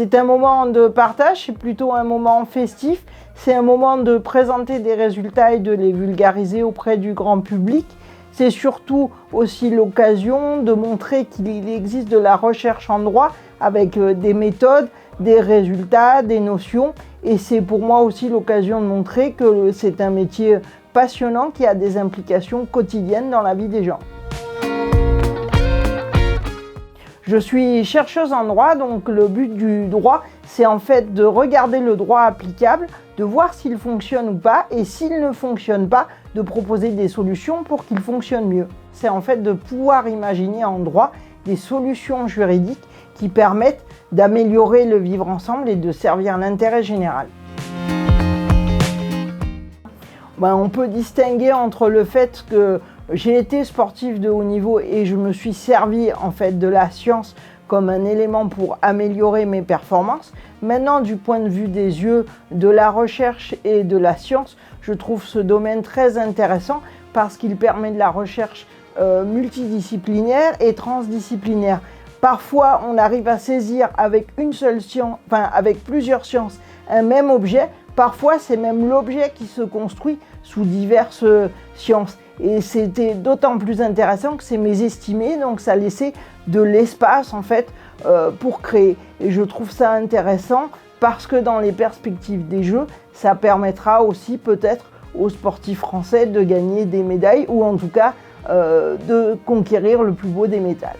C'est un moment de partage, c'est plutôt un moment festif, c'est un moment de présenter des résultats et de les vulgariser auprès du grand public. C'est surtout aussi l'occasion de montrer qu'il existe de la recherche en droit avec des méthodes, des résultats, des notions. Et c'est pour moi aussi l'occasion de montrer que c'est un métier passionnant qui a des implications quotidiennes dans la vie des gens. Je suis chercheuse en droit, donc le but du droit, c'est en fait de regarder le droit applicable, de voir s'il fonctionne ou pas, et s'il ne fonctionne pas, de proposer des solutions pour qu'il fonctionne mieux. C'est en fait de pouvoir imaginer en droit des solutions juridiques qui permettent d'améliorer le vivre ensemble et de servir l'intérêt général. On peut distinguer entre le fait que j'ai été sportif de haut niveau et je me suis servi en fait de la science comme un élément pour améliorer mes performances. Maintenant, du point de vue des yeux de la recherche et de la science, je trouve ce domaine très intéressant parce qu'il permet de la recherche multidisciplinaire et transdisciplinaire. Parfois, on arrive à saisir avec une seule science, avec plusieurs sciences, un même objet. Parfois, c'est même l'objet qui se construit sous diverses sciences. Et c'était d'autant plus intéressant que c'est mésestimé, donc ça laissait de l'espace en fait pour créer. Et je trouve ça intéressant parce que dans les perspectives des Jeux, ça permettra aussi peut-être aux sportifs français de gagner des médailles ou en tout cas de conquérir le plus beau des médailles.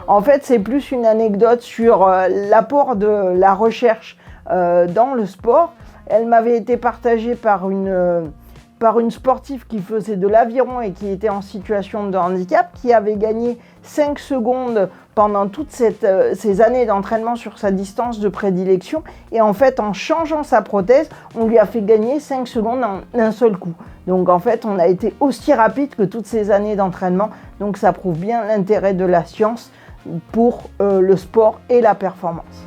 En fait, c'est plus une anecdote sur l'apport de la recherche dans le sport. Elle m'avait été partagée par une sportive qui faisait de l'aviron et qui était en situation de handicap, qui avait gagné 5 secondes pendant toutes ces années d'entraînement sur sa distance de prédilection. Et en fait, en changeant sa prothèse, on lui a fait gagner 5 secondes en un seul coup. Donc en fait, on a été aussi rapide que toutes ces années d'entraînement. Donc ça prouve bien l'intérêt de la science pour le sport et la performance.